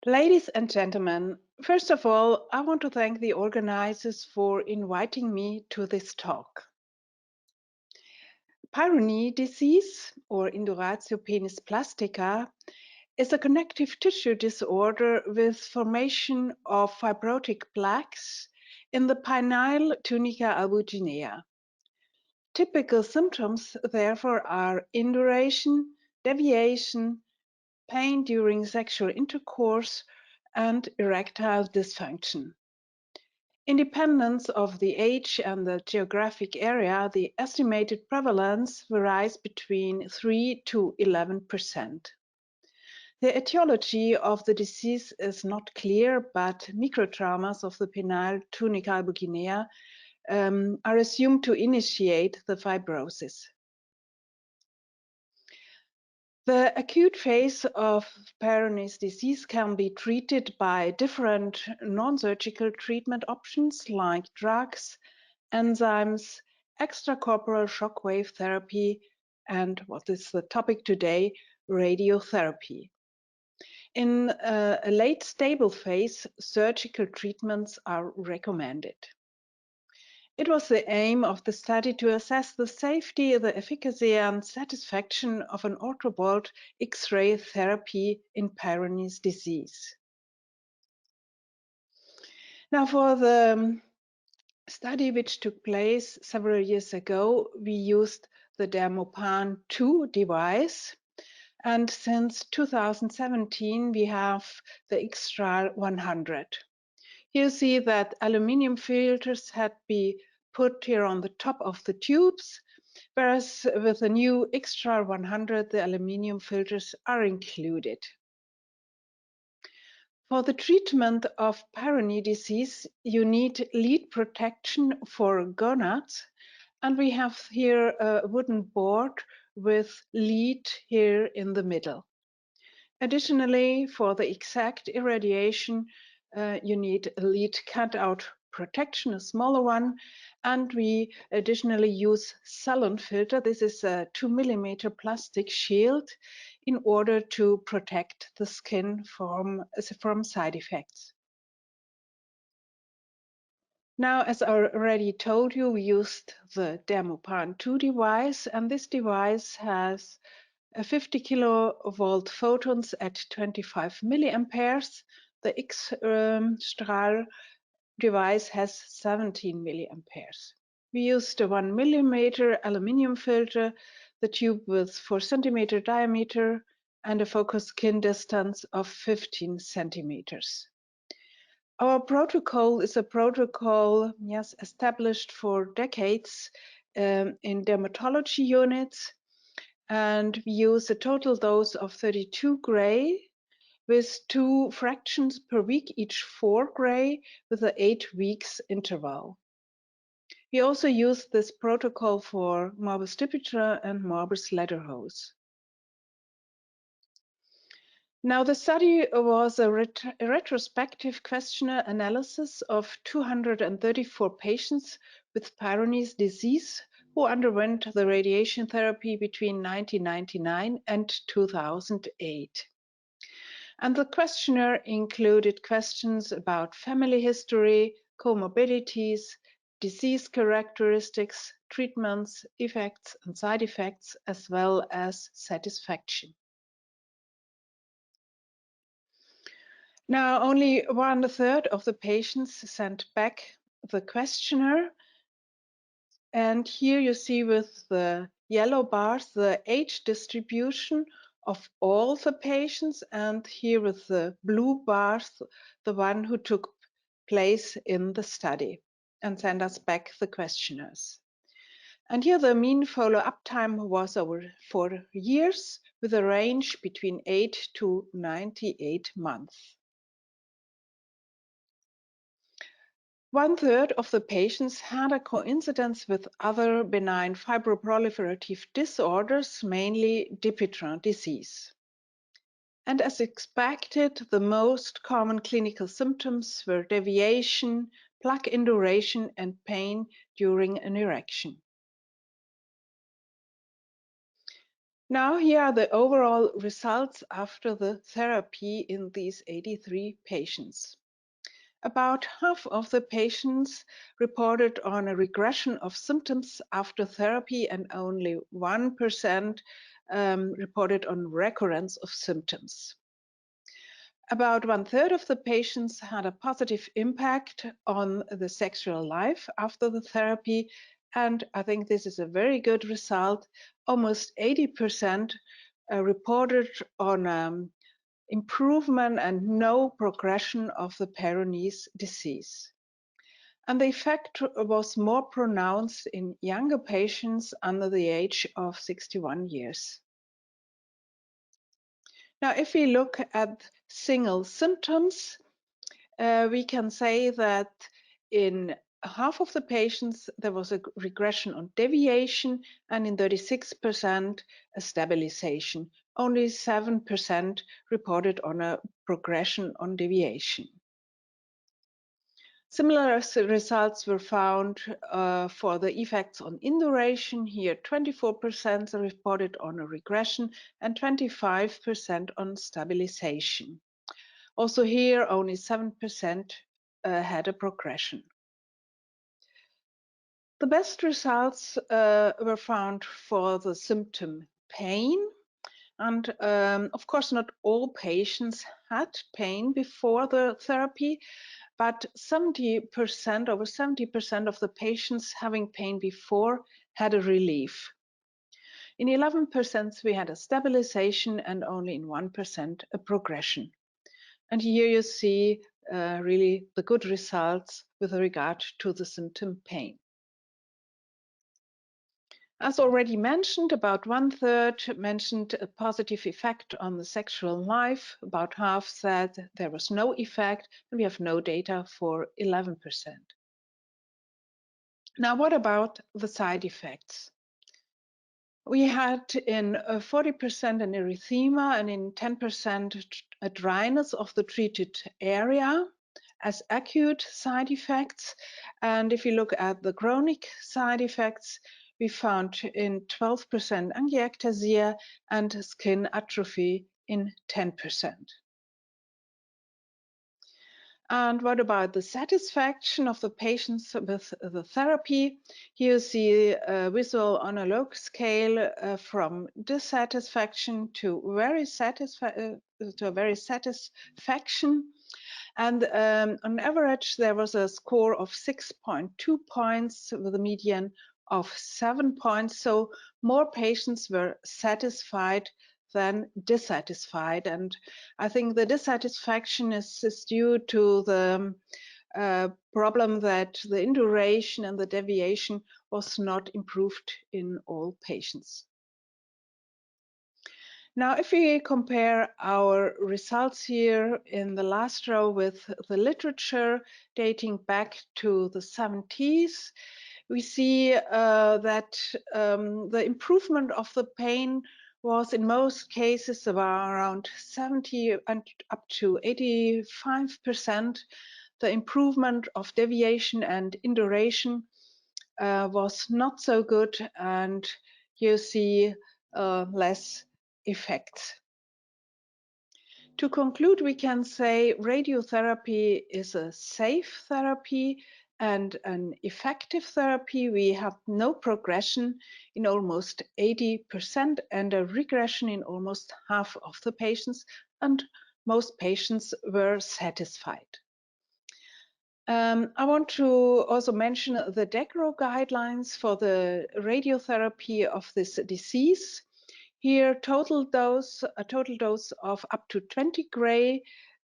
Ladies and gentlemen, first of all, I want to thank the organizers for inviting me to this talk. Peyronie disease, or Induratio penis plastica, is a connective tissue disorder with formation of fibrotic plaques in the penile tunica albuginea. Typical symptoms, therefore, are induration, deviation, pain during sexual intercourse, and erectile dysfunction. Independent of the age and the geographic area, the estimated prevalence varies between 3 to 11%. The etiology of the disease is not clear, but microtraumas of the penile tunica albuginea are assumed to initiate the fibrosis. The acute phase of Peyronie's disease can be treated by different non-surgical treatment options like drugs, enzymes, extracorporeal shockwave therapy, and what is the topic today, radiotherapy. In a late stable phase, surgical treatments are recommended. It was the aim of the study to assess the safety, the efficacy, and satisfaction of an Orthovolt X-ray therapy in Peyronie's disease. Now, for the study which took place several years ago, we used the Dermopan 2 device. And since 2017, we have the X-ray 100. You see that aluminium filters had been put here on the top of the tubes, whereas with the new X-ray 100, the aluminium filters are included. For the treatment of Peyronie disease, you need lead protection for gonads, and we have here a wooden board with lead here in the middle. Additionally, for the exact irradiation, you need a lead cutout protection, a smaller one, and we additionally use salon filter. This is a 2 millimeter plastic shield in order to protect the skin from side effects. Now, as I already told you, we used the Dermopan 2 device, and this device has 50 kilovolt photons at 25 milliamperes. The X-Strahl device has 17 milliamperes. We used a 1 millimeter aluminium filter, the tube with 4 centimeter diameter, and a focus skin distance of 15 centimeters. Our protocol is a protocol, yes, established for decades in dermatology units, and we use a total dose of 32 gray with 2 fractions per week, each 4 gray with an 8 weeks interval. We also use this protocol for morbus diphtheria and morbus lederhosen. Now, the study was a retrospective questionnaire analysis of 234 patients with Peyronie's disease who underwent the radiation therapy between 1999 and 2008. And the questionnaire included questions about family history, comorbidities, disease characteristics, treatments, effects and side effects, as well as satisfaction. Now, only 1/3 of the patients sent back the questionnaire. And here you see with the yellow bars the age distribution of all the patients, and here with the blue bars, the one who took place in the study and sent us back the questionnaires. And here the mean follow-up time was over 4 years with a range between 8 to 98 months. 1/3 of the patients had a coincidence with other benign fibroproliferative disorders, mainly Dupuytren disease. And as expected, the most common clinical symptoms were deviation, plaque induration, and pain during an erection. Now here are the overall results after the therapy in these 83 patients. About half of the patients reported on a regression of symptoms after therapy, and only 1% reported on recurrence of symptoms. About 1/3 of the patients had a positive impact on the sexual life after the therapy, and I think this is a very good result. Almost 80% reported on improvement and no progression of the Peyronie's disease. And the effect was more pronounced in younger patients under the age of 61 years. Now, if we look at single symptoms, we can say that in half of the patients there was a regression on deviation, and in 36% a stabilization. Only 7% reported on a progression on deviation. Similar results were found for the effects on induration. Here 24% reported on a regression and 25% on stabilization. Also here only 7% had a progression. The best results were found for the symptom pain. And of course, not all patients had pain before the therapy, but 70%, over 70% of the patients having pain before had a relief. In 11% we had a stabilization, and only in 1% a progression. And here you see really the good results with regard to the symptom pain. As already mentioned, about 1/3 mentioned a positive effect on the sexual life. About half said there was no effect, and we have no data for 11%. Now, what about the side effects? We had in 40% an erythema and in 10% a dryness of the treated area as acute side effects. And if you look at the chronic side effects, we found in 12% angiectasia and skin atrophy in 10%. And what about the satisfaction of the patients with the therapy? Here you see a visual analog scale from dissatisfaction to very satisfaction. And on average, there was a score of 6.2 points with a median of 7 points. So more patients were satisfied than dissatisfied. And I think the dissatisfaction is due to the problem that the induration and the deviation was not improved in all patients. Now, if we compare our results here in the last row with the literature dating back to the 70s, we see that the improvement of the pain was in most cases around 70 and up to 85%. The improvement of deviation and induration was not so good, and you see less effects. To conclude, we can say radiotherapy is a safe therapy and an effective therapy. We have no progression in almost 80% and a regression in almost half of the patients, and most patients were satisfied. I want to also mention the DECRO guidelines for the radiotherapy of this disease. Here, a total dose of up to 20 gray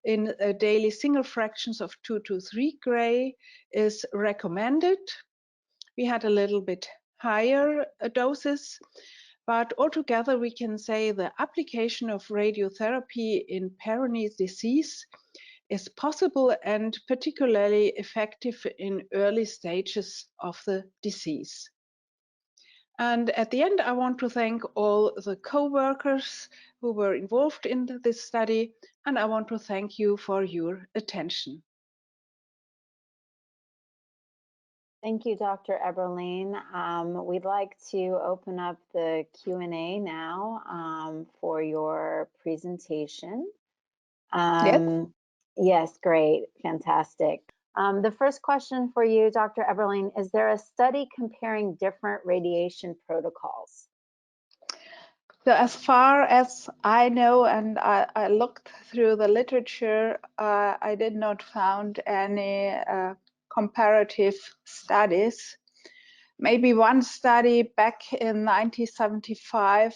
in daily single fractions of 2 to 3 gray is recommended. We had a little bit higher doses, but altogether we can say the application of radiotherapy in Peyronie's disease is possible and particularly effective in early stages of the disease. And at the end, I want to thank all the co-workers who were involved in this study, and I want to thank you for your attention. Thank you, Dr. Eberlein. We'd like to open up the Q&A now for your presentation. Yes. Yes, great, fantastic. The first question for you, Dr. Eberlein, is there a study comparing different radiation protocols? So as far as I know, and I looked through the literature, I did not found any comparative studies. Maybe one study back in 1975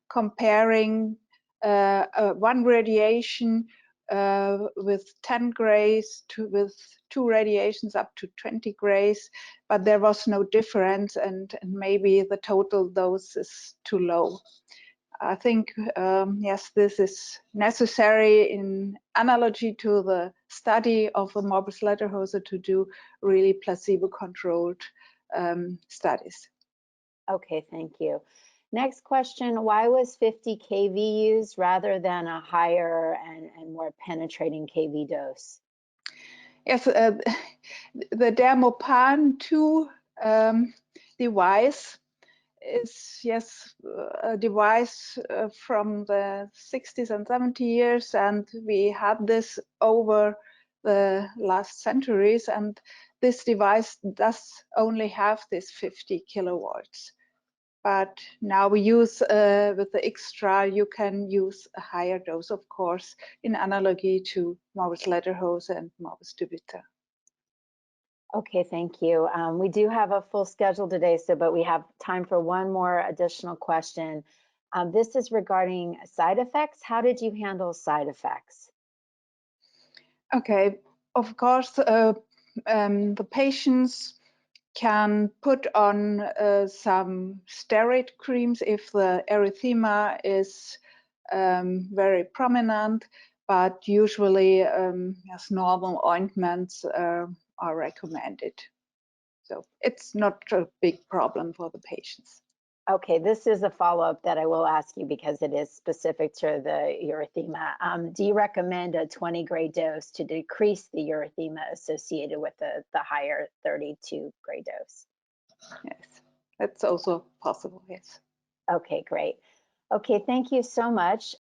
comparing one radiation with 10 grays with two radiations up to 20 grays, but there was no difference, and maybe the total dose is too low. I think, yes, this is necessary in analogy to the study of the morbus Lederhosen to do really placebo-controlled studies. Okay, thank you. Next question, why was 50 kV used rather than a higher and more penetrating kV dose? Yes, the Dermopan 2 device is, yes, a device from the 60s and 70s years, and we had this over the last centuries, and this device does only have this 50 kilowatts. But now we use with the extra, you can use a higher dose, of course, in analogy to morbus Lederhosen and morbus Dubiter. Okay, thank you. We do have a full schedule today, but we have time for one more additional question. This is regarding side effects. How did you handle side effects? Okay, of course, the patients can put on some steroid creams if the erythema is very prominent, but usually yes, normal ointments are recommended. So it's not a big problem for the patients. Okay, this is a follow-up that I will ask you because it is specific to the erythema. Do you recommend a 20 gray dose to decrease the erythema associated with the higher 32 gray dose? Yes, that's also possible, yes. Okay, great. Okay, thank you so much.